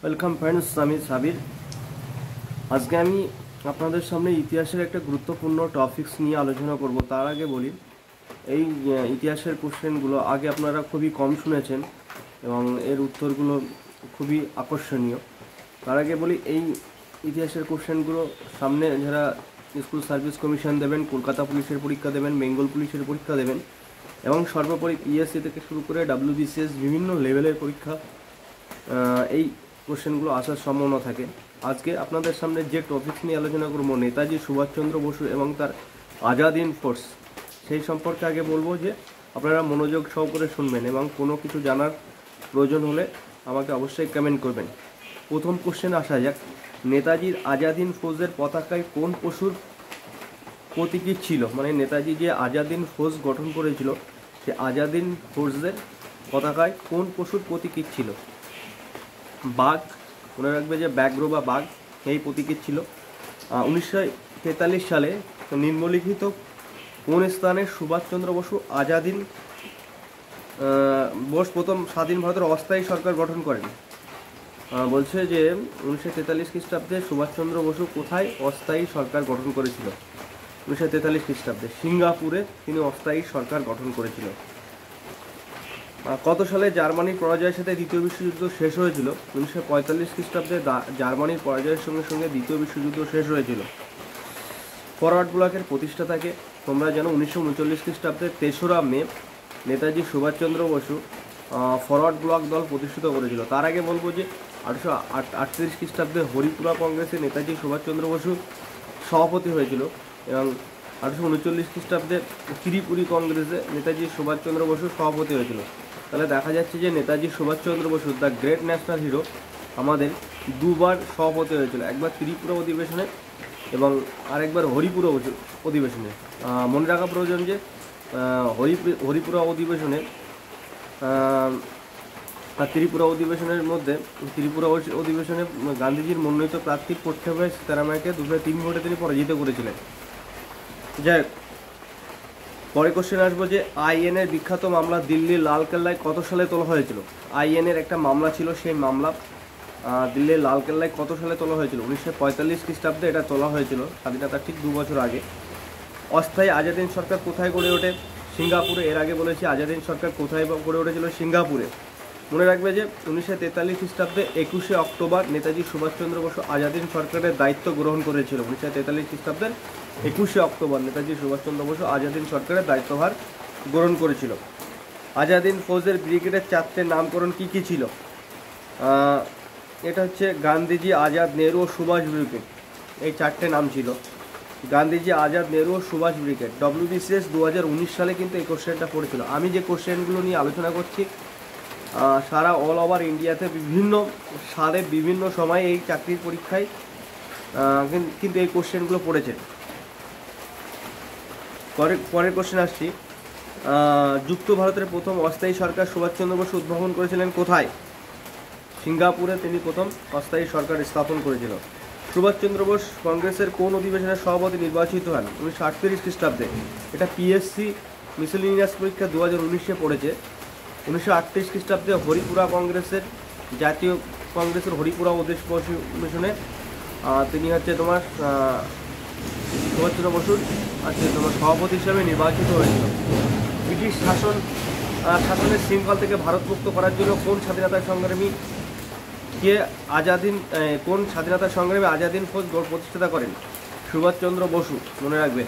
Welcome friends, আমি সাবির। আজকে আমি আপনাদের সামনে ইতিহাসের একটা গুরুত্বপূর্ণ টপিকস নিয়ে আলোচনা করব। তার আগে বলি, এই ইতিহাসের কোশ্চেনগুলো আগে আপনারা খুবই কম শুনেছেন এবং এর উত্তরগুলো খুবই আকর্ষণীয়। তার আগে বলি, এই ইতিহাসের কোশ্চেনগুলো সামনে যারা স্কুল সার্ভিস কমিশন দেবেন, কলকাতা পুলিশের পরীক্ষা দেবেন, বেঙ্গল পুলিশের পরীক্ষা দেবেন এবং সর্বোপরি পিএসসি থেকে শুরু করে WBCS বিভিন্ন লেভেলের পরীক্ষা এই কোশ্চেনগুলো আসার সম্ভাবনা থাকে। আজকে আপনাদের সামনে যে টপিক নিয়ে আলোচনা করব, নেতাজি সুভাষচন্দ্র বসু এবং তার আজাদ হিন্দ ফোর্স, সেই সম্পর্কে আগে বলবো যে আপনারা মনোযোগ সহকারে শুনবেন এবং কোনো কিছু জানার প্রয়োজন হলে আমাকে অবশ্যই কমেন্ট করবেন। প্রথম কোশ্চেন আসা যাক, নেতাজির আজাদ হিন্দ ফৌজের পতাকায় কোন পশুর প্রতীকী ছিল? মানে নেতাজি যে আজাদ হিন্দ ফৌজ গঠন করেছিল, সে আজাদ হিন্দ ফৌজের পতাকায় কোন পশুর প্রতীকী ছিল? বাঘ, মনে রাখবে যে ব্যাঘ্র বা বাঘ এই প্রতীকী ছিল। 1943 সালে নিম্নলিখিত কোন স্থানে সুভাষচন্দ্র বসু আজাদ হিন্দ বোস প্রথম স্বাধীন ভারতের অস্থায়ী সরকার গঠন করেন? বলছে যে 1943 খ্রিস্টাব্দে সুভাষচন্দ্র বসু কোথায় অস্থায়ী সরকার গঠন করেছিল? 1943 খ্রিস্টাব্দে সিঙ্গাপুরে তিনি অস্থায়ী সরকার গঠন করেছিল। কত সালে জার্মানির পরাজয়ের সাথে দ্বিতীয় বিশ্বযুদ্ধ শেষ হয়েছিল? 1945 খ্রিস্টাব্দে জার্মানির পরাজয়ের সঙ্গে সঙ্গে দ্বিতীয় বিশ্বযুদ্ধ শেষ হয়েছিল। ফরওয়ার্ড ব্লকের প্রতিষ্ঠাতাকে তোমরা জানো, 1939 খ্রিস্টাব্দে 3রা মে নেতাজি সুভাষচন্দ্র বসু ফরওয়ার্ড ব্লক দল প্রতিষ্ঠিত করেছিল। তার আগে বলবো যে 1838 খ্রিস্টাব্দে হরিপুরা কংগ্রেসে নেতাজি সুভাষচন্দ্র বসু সভাপতি হয়েছিল এবং 1839 খ্রিস্টাব্দে ত্রিপুরী কংগ্রেসে নেতাজি সুভাষচন্দ্র বসু সভাপতি হয়েছিল। তাহলে দেখা যাচ্ছে যে Netaji Subhas Chandra Bose the great national hero আমাদের দুবার সভাপতি হয়েছিল, একবার ত্রিপুরা অধিবেশনে এবং আরেকবার হরিপুরা অধিবেশনে। মনে রাখা প্রয়োজন যে হরিপুরা অধিবেশনে আর ত্রিপুরা অধিবেশনে গান্ধীজির মনোনীত প্রার্থী পট্টভাই সীতারামাইকে 203 ভোটে তিনি পরাজিত করেছিলেন। যাই হোক, পরে কোশ্চেন আসবো যে আইএনএর বিখ্যাত মামলা দিল্লির লালকেল্লায় কত সালে তোলা হয়েছিল? আইএনএর একটা মামলা ছিল, সেই মামলা দিল্লির লালকেল্লায় কত সালে তোলা হয়েছিল? 1945 খ্রিস্টাব্দে এটা তোলা হয়েছিল, স্বাধীনতার ঠিক 2 বছর আগে। অস্থায়ী আজাদ হিন্দ সরকার কোথায় গড়ে ওঠে? সিঙ্গাপুরে। এর আগে বলেছি আজাদ হিন্দ সরকার কোথায় গড়ে উঠেছিল? সিঙ্গাপুরে। মনে রাখবে যে 1943 খ্রিস্টাব্দে 21শে অক্টোবর নেতাজি সুভাষচন্দ্র বসু আজাদ হিন্দ সরকারের দায়িত্ব গ্রহণ করেছিল। 1943 খ্রিস্টাব্দের 21শে অক্টোবর নেতাজি সুভাষচন্দ্র বসু আজাদ হিন্দ সরকারের দায়িত্বভার গ্রহণ করেছিল। আজাদ হিন্দ ফৌজের ব্রিগেডের 4টে নামকরণ কী কী ছিল? এটা হচ্ছে গান্ধীজি, আজাদ, নেহরু ও সুভাষ ব্রিগেড, এই 4টে নাম ছিল। গান্ধীজি, আজাদ, নেহরু ও সুভাষ ব্রিগেড। WBCS 2019 সালে কিন্তু এই কোশ্চেনটা পড়েছিল। আমি যে কোশ্চেনগুলো নিয়ে আলোচনা করছি সারা অল ওভার ইন্ডিয়াতে বিভিন্ন সালে বিভিন্ন সময় এই চাকরির পরীক্ষায় কিন্তু এই কোশ্চেনগুলো পড়েছে। পরের কোশ্চেন আসছি, যুক্ত ভারতের প্রথম অস্থায়ী সরকার সুভাষচন্দ্র বসু উদ্ভাবন করেছিলেন কোথায়? সিঙ্গাপুরে তিনি প্রথম অস্থায়ী সরকার স্থাপন করেছিল। সুভাষচন্দ্র বোস কংগ্রেসের কোন অধিবেশনের সভাপতি নির্বাচিত হন? 1938 খ্রিস্টাব্দে। এটা পিএসসি মিসেলিনিয়াস পরীক্ষা 2019-এ পড়েছে। 1938 খ্রিস্টাব্দে হরিপুরা কংগ্রেসের জাতীয় কংগ্রেসের হরিপুরা অধিবেশনে তিনি হচ্ছে তোমার সুভাষচন্দ্র বসুর তোমার সভাপতি হিসেবে নির্বাচিত হয়েছিল। ব্রিটিশ শাসনের শৃঙ্খল থেকে ভারত মুক্ত করার জন্য কোন স্বাধীনতা সংগ্রামী আজাদ হিন্দ ফৌজ প্রতিষ্ঠাতা করেন? সুভাষচন্দ্র বসু। মনে রাখবে,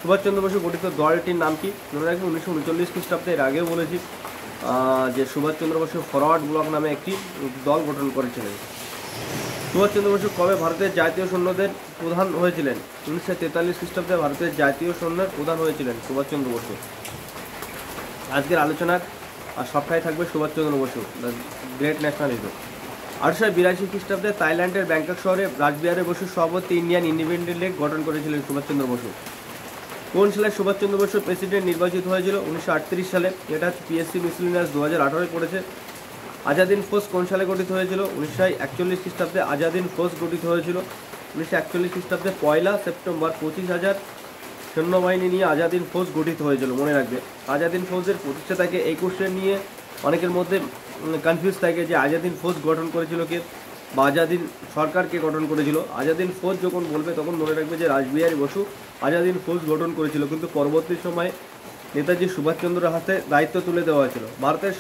সুভাষচন্দ্র বসু গঠিত দলটির নাম কি? মনে রাখবে 1939 খ্রিস্টাব্দে, এর আগেও বলেছি যে সুভাষচন্দ্র বসু ফরওয়ার্ড ব্লক নামে একটি দল গঠন করেছিলেন। সুভাষচন্দ্র বসু কবে ভারতের জাতীয় সৈন্যদের প্রধান হয়েছিলেন? 1943 খ্রিস্টাব্দে ভারতের জাতীয় সৈন্যের প্রধান হয়েছিলেন সুভাষচন্দ্র বসু। আজকের আলোচনার সবটাই থাকবে Subhas Chandra Bose, the great national hero. 1882 খ্রিস্টাব্দে থাইল্যান্ডের ব্যাংকক শহরে রাসবিহারী বসুর সভাপতি ইন্ডিয়ান ইন্ডিপেন্ডেন্ট লীগ গঠন করেছিলেন সুভাষচন্দ্র বসু। কোন সালে সুভাষচন্দ্র বসু প্রেসিডেন্ট নির্বাচিত হয়েছিল? 1938 সালে। এটা হচ্ছে পিএসসি মিসেলিনিয়াস 2018-এ পড়েছে। আজাদ হিন্দ ফৌজ কোন সালে গঠিত হয়েছিল? 1941 খ্রিস্টাব্দে আজাদ হিন্দ ফৌজ গঠিত হয়েছিল। 1941 খ্রিস্টাব্দে 1 সেপ্টেম্বর 25,000 সৈন্যবাহিনী নিয়ে আজাদ হিন্দ ফৌজ গঠিত হয়েছিল। মনে রাখবে, আজাদ হিন্দ ফৌজের প্রতিষ্ঠাতাকে এই কোশ্চেন নিয়ে অনেকের মধ্যে কনফিউজ থাকে যে আজাদ হিন্দ ফৌজ গঠন করেছিল কে। বা আজাদিন সরকার কে গঠন করেছিল? আজাদিন ফৌজ যখন বলবে তখন মনে রাখবে যে রাসবিহারী বসু আজাদিন ফৌজ গঠন করেছিল, কিন্তু পরবর্তী সময়ে নেতাজি সুভাষচন্দ্রের হাতে দায়িত্ব তুলে দেওয়া হয়েছিল। ভারতের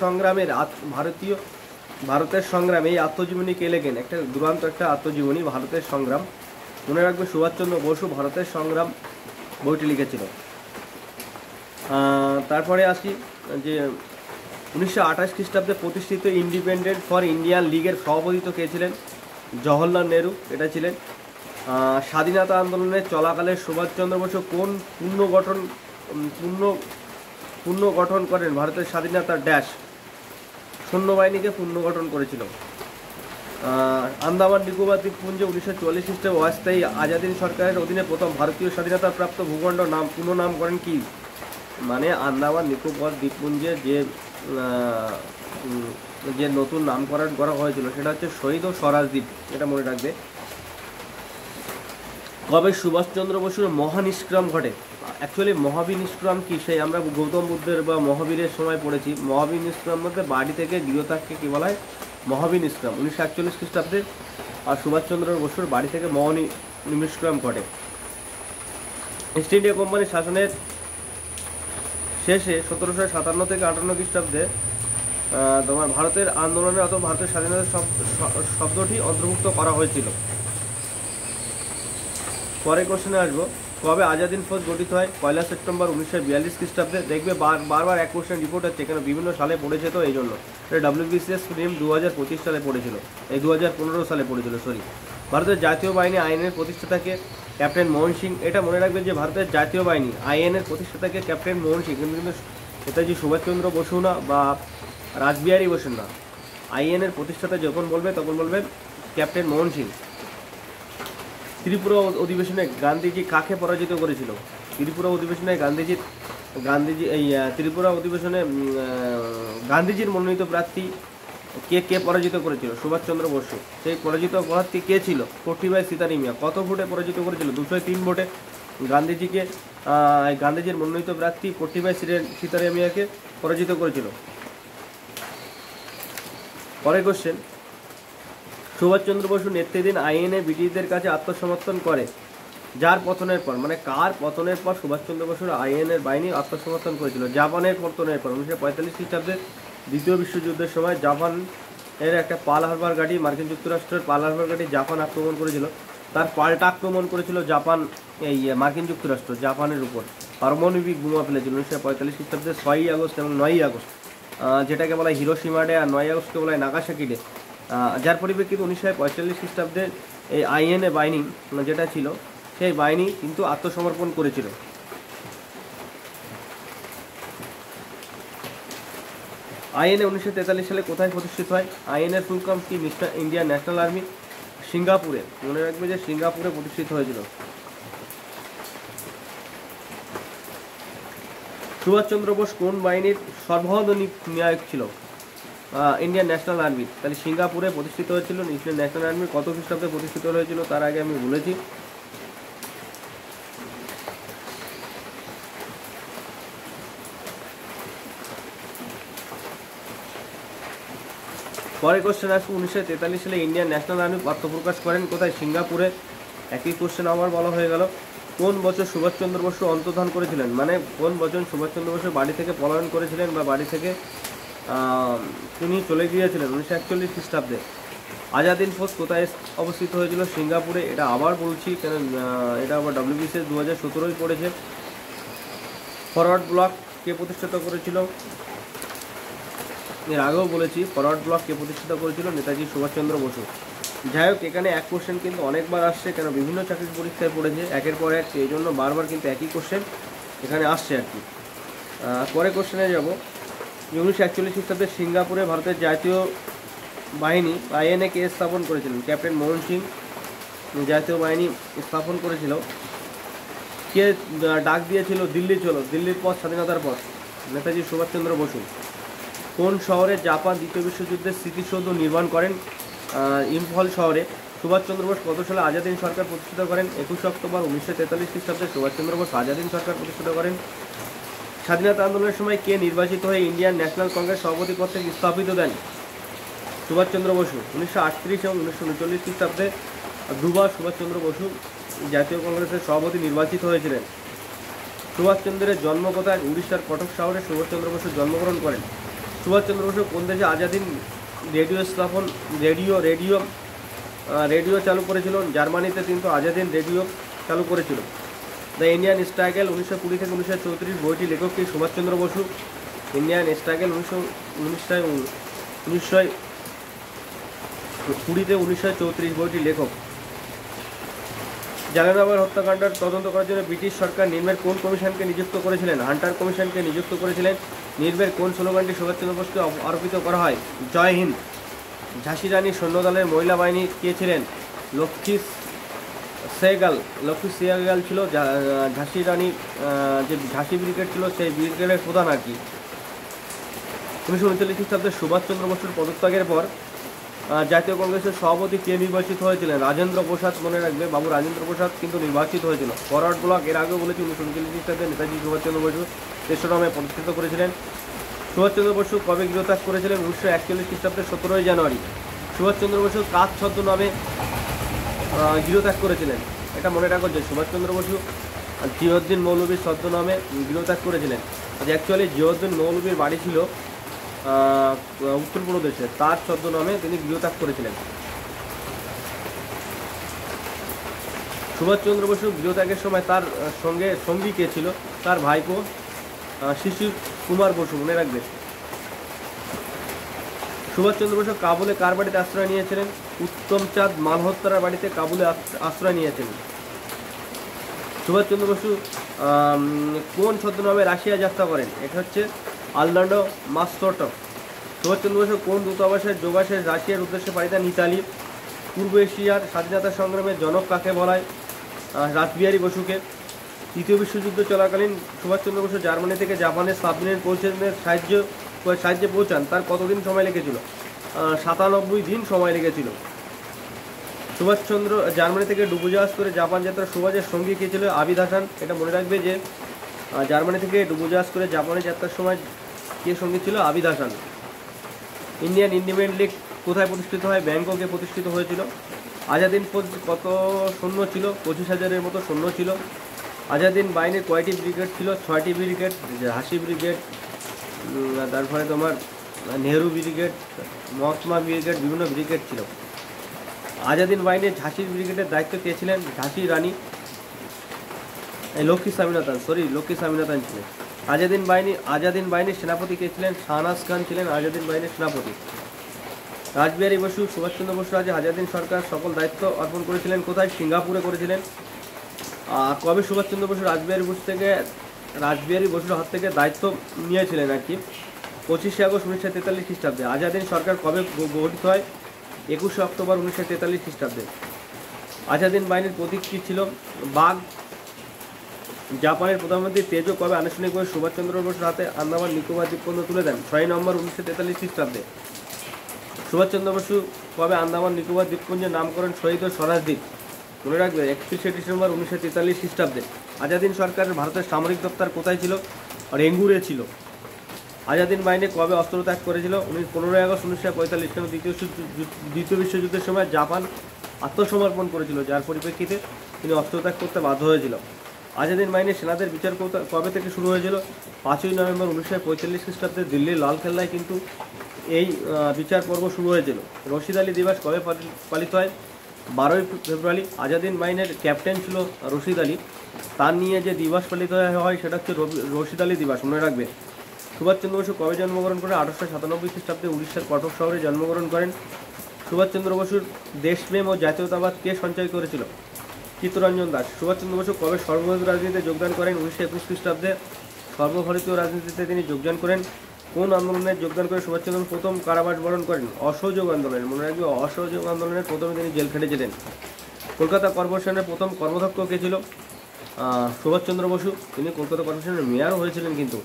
সংগ্রামে এই আত্মজীবনী কে লেখেন? একটা দুরন্ত একটা আত্মজীবনী, ভারতের সংগ্রাম। মনে রাখবে সুভাষচন্দ্র বসু ভারতের সংগ্রাম বইটি লিখেছিল। তারপরে আসি যে 1928 খ্রিস্টাব্দে প্রতিষ্ঠিত ইন্ডিপেন্ডেন্ট ফর ইন্ডিয়ান লীগের সভাপতিত্ব কে ছিলেন? জওহরলাল নেহরু এটা ছিলেন। স্বাধীনতা আন্দোলনের চলাকালে সুভাষচন্দ্র বসু কোন পুনর্গঠন করেন ভারতের স্বাধীনতার সৈন্যবাহিনীকে পুনর্গঠন করেছিল। আন্দামান নিকোবর দ্বীপপুঞ্জে 1944 খ্রিস্টাব্দে অস্থায়ী আজাদিন সরকারের অধীনে প্রথম ভারতীয় স্বাধীনতাপ্রাপ্ত ভূখণ্ড পুনঃনাম করেন কি? মানে আন্দামান নিকোবর দ্বীপপুঞ্জে যে নতুন নামকরণ করা হয়েছিল সেটা হচ্ছে শহীদ ও স্বরাজ দ্বীপ, এটা মনে রাখবে। কবে সুভাষচন্দ্র বসুর মহানিষ্ক্রম ঘটে? অ্যাকচুয়ালি মহাবিনিষ্ক্রম কি, সেই আমরা গৌতম বুদ্ধের বা মহাবীরের সময় পড়েছি। মহাবিনিষ্ক্রম মধ্যে বাড়ি থেকে গৃহত্যাগকে কী বলা হয়? মহাবিনিষ্ক্রম। 1941 খ্রিস্টাব্দে আর সুভাষচন্দ্র বসুর বাড়ি থেকে মহানিষ্ক্রম ঘটে। ইস্ট ইন্ডিয়া কোম্পানির শাসনের শেষে 1757 থেকে 58 খ্রিস্টাব্দে তোমার ভারতের আন্দোলনে অথবা ভারতের স্বাধীনতা শব্দটি অন্তর্ভুক্ত করা হয়েছিল। পরে কোশ্চেনে আসবো, কবে আজাদিন ফৌজ গঠিত হয়? 1 সেপ্টেম্বর 1942 খ্রিস্টাব্দে। দেখবে বারবার এক কোশ্চেন রিপোর্ট হচ্ছে, কেন বিভিন্ন সালে পড়েছে তো এই জন্য। এটা WBCS প্রিলিম 2025 সালে পড়েছিল, এই 2015 সালে পড়েছিল সরি। ভারতের জাতীয় বাহিনী আইনের প্রতিষ্ঠাতাকে ক্যাপ্টেন মোহন সিং। এটা মনে রাখবেন যে ভারতের জাতীয় বাহিনী আইএনের প্রতিষ্ঠাতাকে ক্যাপ্টেন মোহন সিং, কিন্তু নেতাজি সুভাষচন্দ্র বসু না বা রাসবিহারী বসু না। আইএনের প্রতিষ্ঠাতা যখন বলবে তখন বলবেন ক্যাপ্টেন মোহন সিং। ত্রিপুরা অধিবেশনে গান্ধীজি কাকে পরাজিত করেছিল? ত্রিপুরা অধিবেশনে ত্রিপুরা অধিবেশনে গান্ধীজির মনোনীত প্রার্থী কে পরাজিত করেছিল? সুভাষচন্দ্র বসু। সেই পরাজিত প্রার্থী কে ছিল? কোটিবাই সীতারামিয়া। কত ভোটে পরাজিত করেছিল? 203 ভোটে গান্ধীজির মনোনীত প্রার্থী কোটিবাই সীতারামিয়াকে পরাজিত করেছিল। পরের কোশ্চেন, সুভাষচন্দ্র বসু নেতৃত্বাধীন আইএনএ ব্রিটিশদের কাছে আত্মসমর্পণ করে যার পতনের পর, মানে কার পতনের পর সুভাষচন্দ্র বসুর আইএনএর বাহিনী আত্মসমর্পণ করেছিল? জাপানের পতনের পর। 1945 খ্রিস্টাব্দে দ্বিতীয় বিশ্বযুদ্ধের সময় জাপানের একটা পার্ল হারবার ঘাঁটি, মার্কিন যুক্তরাষ্ট্রের পার্ল হারবার ঘাঁটি জাপান আক্রমণ করেছিল। তার পাল্টা আক্রমণ করেছিল মার্কিন যুক্তরাষ্ট্র জাপানের উপর পারমাণবিক বোমা ফেলেছিল 1945 খ্রিস্টাব্দে 6ই আগস্ট এবং 9ই আগস্ট, যেটাকে বলা হয় হিরোশিমা ডে, আর 9ই আগস্টকে বলা হয় নাগাসাকি ডে। যার পরিপ্রেক্ষিতে 1945 খ্রিস্টাব্দে এই আইএনএ বাহিনী যেটা ছিল সেই বাহিনী কিন্তু আত্মসমর্পণ করেছিল। আইএনএ 1943 সালে কোথায় প্রতিষ্ঠিত হয়? আইএনএর ফুল ফর্ম কি? Indian national army. সিঙ্গাপুরে। মনে রাখবে যে সিঙ্গাপুরে প্রতিষ্ঠিত হয়েছিল। সুভাষচন্দ্র বোস কোন বাহিনীর সর্বাধিনায়ক নায়ক ছিল? Indian national army. তাহলে সিঙ্গাপুরে প্রতিষ্ঠিত হয়েছিল। ইন্ডিয়ান ন্যাশনাল আর্মি কত খ্রিস্টাব্দে প্রতিষ্ঠিত হয়েছিল তার আগে আমি বলেছি। পরের কোশ্চেন আসবে, 1943 সালে ইন্ডিয়ান ন্যাশনাল আর্মি আত্মপ্রকাশ করেন কোথায়? সিঙ্গাপুরে। একই কোশ্চেন আবার বলা হয়ে গেল, কোন বছর সুভাষচন্দ্র বসু অন্তর্ধান করেছিলেন? মানে কোন বছর সুভাষচন্দ্র বসু বাড়ি থেকে পলায়ন করেছিলেন বা বাড়ি থেকে তিনি চলে গিয়েছিলেন? 1941 খ্রিস্টাব্দে। আজাদিন ফৌজ কোথায় অবস্থিত হয়েছিল? সিঙ্গাপুরে। এটা আবার বলছি কেন, এটা আবার WBCS 2017 পড়েছে। ফরওয়ার্ড ব্লক কে প্রতিষ্ঠিত করেছিল? এর আগেও বলেছি ফরওয়ার্ড ব্লক কে প্রতিষ্ঠিত করেছিল? নেতাজি সুভাষচন্দ্র বসু। যাই হোক, এখানে এক কোশ্চেন কিন্তু অনেকবার আসছে, কেন বিভিন্ন চাকরির পরীক্ষায় পড়েছে একের পর এক, এই জন্য বারবার কিন্তু একই কোশ্চেন এখানে আসছে আর কি। পরে কোশ্চেনে যাব, 1941 খ্রিস্টাব্দে সিঙ্গাপুরে ভারতের জাতীয় বাহিনী আইএনএ কে স্থাপন করেছিলেন? ক্যাপ্টেন মোহন সিং জাতীয় বাহিনী স্থাপন করেছিল। কে ডাক দিয়েছিল দিল্লি চলো, দিল্লির পথ স্বাধীনতার পথ? নেতাজি সুভাষচন্দ্র বসু। কোন শহরে জাপান দ্বিতীয় বিশ্বযুদ্ধের স্মৃতিসৌধ নির্মাণ করেন? ইম্ফল শহরে। সুভাষচন্দ্র বোস কত সালে আজাদিন সরকার প্রতিষ্ঠিত করেন? 21 অক্টোবর 1943 খ্রিস্টাব্দে সুভাষচন্দ্র বোস আজাদিন সরকার প্রতিষ্ঠিত করেন। স্বাধীনতা আন্দোলনের সময় কে নির্বাচিত হয়ে ইন্ডিয়ান ন্যাশনাল কংগ্রেস সভাপতি পদ থেকে ইস্তফা দেন? সুভাষচন্দ্র বসু 1938 এবং 1939 খ্রিস্টাব্দে দুবার সুভাষচন্দ্র বসু জাতীয় কংগ্রেসের সভাপতি নির্বাচিত হয়েছিলেন। সুভাষচন্দ্রের জন্ম কোথায়? উড়িষ্যার কটক শহরে সুভাষচন্দ্র বসু জন্মগ্রহণ করেন। সুভাষচন্দ্র বসু কোন দেশে আজাদিন রেডিও চালু করেছিল? জার্মানিতে কিন্তু আজাদিন রেডিও চালু করেছিল। দ্য ইন্ডিয়ান স্ট্রাগল 1920 থেকে 1934 বইটি লেখক কি? সুভাষচন্দ্র বসু। ইন্ডিয়ান স্ট্রাগল 1920 থেকে 1934 বইটি লেখক। জালিয়ানওয়ালাবাগ হত্যাকাণ্ডের তদন্ত করার জন্য ব্রিটিশ সরকার নির্ভের কোন কমিশনকে নিযুক্ত করেছিলেন? হান্টার কমিশনকে নিযুক্ত করেছিলেন। নির্ভের কোন স্লোগানটি সুভাষচন্দ্র বসুকে আরোপিত করা হয়? জয় হিন্দ। ঝাঁসি রানী সৈন্যদলের মহিলা বাহিনী কে ছিলেন? লক্ষ্মী সেহগাল ছিল ঝাঁসি রানী। যে ঝাঁসি ব্রিগেড ছিল সেই ব্রিগেডের প্রধান আর কি। 1939 খ্রিস্টাব্দে সুভাষচন্দ্র বসুর পদত্যাগের পর জাতীয় কংগ্রেসের সভাপতি কে নির্বাচিত হয়েছিলেন? রাজেন্দ্র প্রসাদ। মনে রাখবে, বাবু রাজেন্দ্র প্রসাদ কিন্তু নির্বাচিত হয়েছিল। ফরওয়ার্ড ব্লক এর আগেও বলেছি 1939 খ্রিস্টাব্দে নেতাজি সুভাষচন্দ্র বসু তেসরা নামে প্রতিষ্ঠিত করেছিলেন। সুভাষচন্দ্র বসু কবে গৃহত্যাগ করেছিলেন? 1941 খ্রিস্টাব্দের 17 জানুয়ারি। সুভাষচন্দ্র বসু কাজ ছদ্মনামে গৃহত্যাগ করেছিলেন? এটা মনে রাখো যে সুভাষচন্দ্র বসু জিয়াউদ্দিন মৌলভীর ছদ্মনামে গৃহত্যাগ করেছিলেন। অ্যাকচুয়ালি জিয়াউদ্দিন মৌলভীর বাড়ি ছিল উত্তরপ্রদেশে, তার ছদ্মনামে তিনি গৃহত্যাগ করেছিলেন। সুভাষচন্দ্র বসু গৃহত্যাগের সময় তার সঙ্গী কে ছিল? তার ভাইপো শিশির কুমার বসু। মনে রাখবে। সুভাষচন্দ্র বসু কাবুলে কার বাড়িতে আশ্রয় নিয়েছিলেন? উত্তমচাঁদ মালহোত্রার বাড়িতে কাবুলে আশ্রয় নিয়েছিলেন। সুভাষচন্দ্র বসু কোন ছদ্মনামে রাশিয়া যাত্রা করেন? এটা হচ্ছে আলনাডো মাস্তোটভ। সুভাষচন্দ্র বসু কোন দূতাবাসের যোগাশেষ রাশিয়ার উদ্দেশ্যে পাড়ি দেন? ইতালি। পূর্ব এশিয়ার স্বাধীনতা সংগ্রামের জনক কাকে বলা হয়? রাসবিহারী বসুকে। তৃতীয় বিশ্বযুদ্ধ চলাকালীন সুভাষচন্দ্র বসু জার্মানি থেকে জাপানের সাবমেরিন পৌঁছানোর সাহায্যে পৌঁছান। তার কতদিন সময় লেগেছিল? 97 দিন সময় লেগেছিল। সুভাষচন্দ্র জার্মানি থেকে ডুবোজাহাজ করে জাপান যাত্রা সুভাষের সঙ্গী কে ছিল? আবিদ হাসান। এটা মনে রাখবে যে জার্মানি থেকে ডুবোজাহাজ করে জাপানে যাত্রার সময় কে সঙ্গী ছিল? আবিদ হাসান। ইন্ডিয়ান ইন্ডিপেন্ডেন্ট লীগ কোথায় প্রতিষ্ঠিত হয়? ব্যাংককে প্রতিষ্ঠিত হয়েছিল। আজাদিন ফৌজ কত সৈন্য ছিল? 25,000-এর মতো সৈন্য ছিল। আজাদিন বাহিনীর কয়টি ব্রিগেড ছিল? 6টি ব্রিগেড। ঝাঁসি ব্রিগেড, তারপরে তোমার নেহেরু ব্রিগেড, মহাত্মা ব্রিগেড, বিভিন্ন ব্রিগেড ছিল। আজাদিন বাহিনীর ঝাঁসি ব্রিগেডের দায়িত্ব কে ছিলেন? ঝাঁসি রানী লক্ষ্মী স্বামীনাথন ছিলেন। আজাদিন বাহিনীর সেনাপতি কে ছিলেন? শাহনাজ খান ছিলেন আজাদিন বাহিনীর সেনাপতি। রাসবিহারী বসু সুভাষচন্দ্র বসু আজাদিন সরকার সকল দায়িত্ব অর্পণ করেছিলেন কোথায়? সিঙ্গাপুরে করেছিলেন। কবে সুভাষচন্দ্র বসু রাসবিহারী বসুর হাত থেকে দায়িত্ব নিয়েছিলেন আর কি? 25 আগস্ট 1943 খ্রিস্টাব্দে। আজাদিন সরকার কবে গঠিত হয়? 21 অক্টোবর 1943 খ্রিস্টাব্দে। আজাদিন বাহিনীর প্রতীক কী ছিল? বাঘ। জাপানের প্রধানমন্ত্রী তেজো কবে আনুষ্ঠানিকভাবে সুভাষচন্দ্র বসুর হাতে আন্দামান নিকোবর দ্বীপপুঞ্জ তুলে দেন? 6 নভেম্বর 1943 খ্রিস্টাব্দে। সুভাষচন্দ্র বসু কবে আন্দামান নিকোবর দ্বীপপুঞ্জের নামকরণ শহীদ ও স্বরাজ দ্বীপ? মনে রাখবে 31 ডিসেম্বর 1943 খ্রিস্টাব্দে। আজাদিন সরকারের ভারতের সামরিক দপ্তর কোথায় ছিল? রেঙ্গুরে ছিল। আজাদিন বাহিনী কবে অস্ত্রত্যাগ করেছিল? 15 আগস্ট 1945। কেন? দ্বিতীয় বিশ্বযুদ্ধের সময় জাপান আত্মসমর্পণ করেছিল, যার পরিপ্রেক্ষিতে তিনি অস্ত্রত্যাগ করতে বাধ্য হয়েছিল। আজাদিন বাহিনীর সেনাদের বিচার কবে থেকে শুরু হয়েছিল? 5 নভেম্বর 1945 খ্রিস্টাব্দে দিল্লির লালকেল্লায় কিন্তু এই বিচার পর্ব শুরু হয়েছিল। রশিদ আলী দিবস কবে পালিত হয়? 12 ফেব্রুয়ারি। আজাদিন বাহিনীর ক্যাপ্টেন ছিল রশিদ আলী, তার নিয়ে যে দিবস পালিত হয় সেটা হচ্ছে রশিদ আলী দিবস। মনে রাখবে। সুভাষচন্দ্র বসু কবে জন্মগ্রহণ করেন? 1897 খ্রিস্টাব্দে উড়িষ্যার কটক শহরে জন্মগ্রহণ করেন। সুভাষচন্দ্র বসুর দেশপ্রেম ও জাতীয়তাবাদ কে সঞ্চয় করেছিল? চিত্তরঞ্জন দাস। সুভাষচন্দ্র বসু কবে সর্বভারতীয় রাজনীতিতে যোগদান করেন? 1921 খ্রিস্টাব্দে সর্বভারতীয় রাজনীতিতে তিনি যোগদান করেন। কোন আন্দোলনে যোগদান করে সুভাষচন্দ্র প্রথম কারাবাস বরণ করেন? অসহযোগ আন্দোলন। মনে রাখবে, অসহযোগ আন্দোলনের প্রথমে তিনি জেল খেটেছিলেন। কলকাতা কর্পোরেশনের প্রথম কর্মধ্যক্ষ কে ছিল? সুভাষচন্দ্র বসু। তিনি কলকাতা কর্পোরেশনের মেয়রও হয়েছিলেন। কিন্তু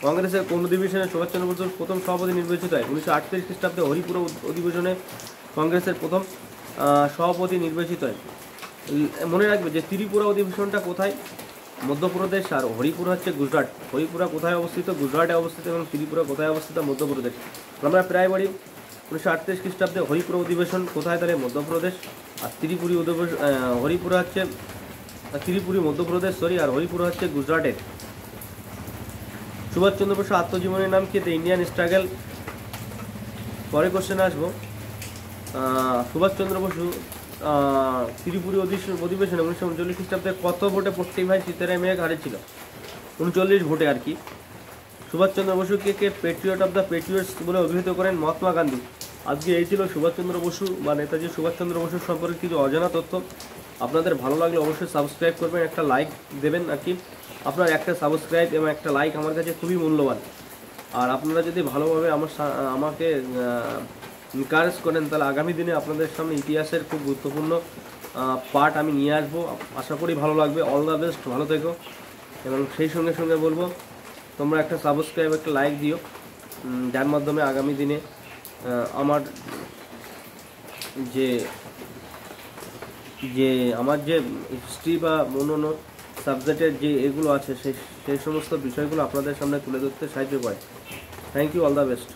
কংগ্রেসের কোন অধিবেশনে সুভাষচন্দ্র বসুর প্রথম সভাপতি নির্বাচিত হয়? 1938 খ্রিস্টাব্দে হরিপুর অধিবেশনে কংগ্রেসের প্রথম সভাপতি নির্বাচিত হয়। মনে রাখবে যে ত্রিপুরা অধিবেশনটা কোথায়? মধ্যপ্রদেশ, আর হরিপুর হচ্ছে গুজরাট। হরিপুরা কোথায় অবস্থিত? গুজরাটে অবস্থিত। এবং ত্রিপুরা কোথায় অবস্থিত? মধ্যপ্রদেশ। আমরা প্রায় বলি 1938 খ্রিস্টাব্দে হরিপুর অধিবেশন কোথায় তাহলে মধ্যপ্রদেশ। আর ত্রিপুরী অধিবেশন হরিপুরা হচ্ছে ত্রিপুরী মধ্যপ্রদেশ আর হরিপুরা হচ্ছে গুজরাটের। সুভাষচন্দ্র বসু আত্মজীবনীর নাম কি? The Indian struggle. পরে কোশ্চেন আসবো, সুভাষচন্দ্র বসু ত্রিপুরী অধিবেশনে 1939 খ্রিস্টাব্দে কত ভোটে পট্টি ভাই সীতারাম মেঘ হারেছিল? 39 ভোটে আর কি। সুভাষচন্দ্র বসুকে কে পেট্রিয়ট অফ দ্য পেট্রিয়টস বলে অভিহিত করেন? মহাত্মা গান্ধী। আজকে এই ছিল সুভাষচন্দ্র বসু বা নেতাজি সুভাষচন্দ্র বসুর সম্পর্কে কিছু অজানা তথ্য। আপনাদের ভালো লাগলে অবশ্যই সাবস্ক্রাইব করবেন, একটা লাইক দেবেন আর কি। আপনার একটা সাবস্ক্রাইব এবং একটা লাইক আমার কাছে খুবই মূল্যবান। আর আপনারা যদি ভালোভাবে আমাকে এনকারেজ করেন তাহলে আগামী দিনে আপনাদের সামনে ইতিহাসের খুব গুরুত্বপূর্ণ পার্ট আমি নিয়ে আসবো। আশা করি ভালো লাগবে। অল দ্য বেস্ট, ভালো থেকো। এবং সেই সঙ্গে সঙ্গে বলবো তোমরা একটা সাবস্ক্রাইব একটা লাইক দিও, যার মাধ্যমে আগামী দিনে আমার যে হিস্ট্রি বা অন্যান্য সাবজেক্টের যে এগুলো আছে সেই সমস্ত বিষয়গুলো আপনাদের সামনে তুলে ধরতে সাহায্য করে। Thank you, all the best.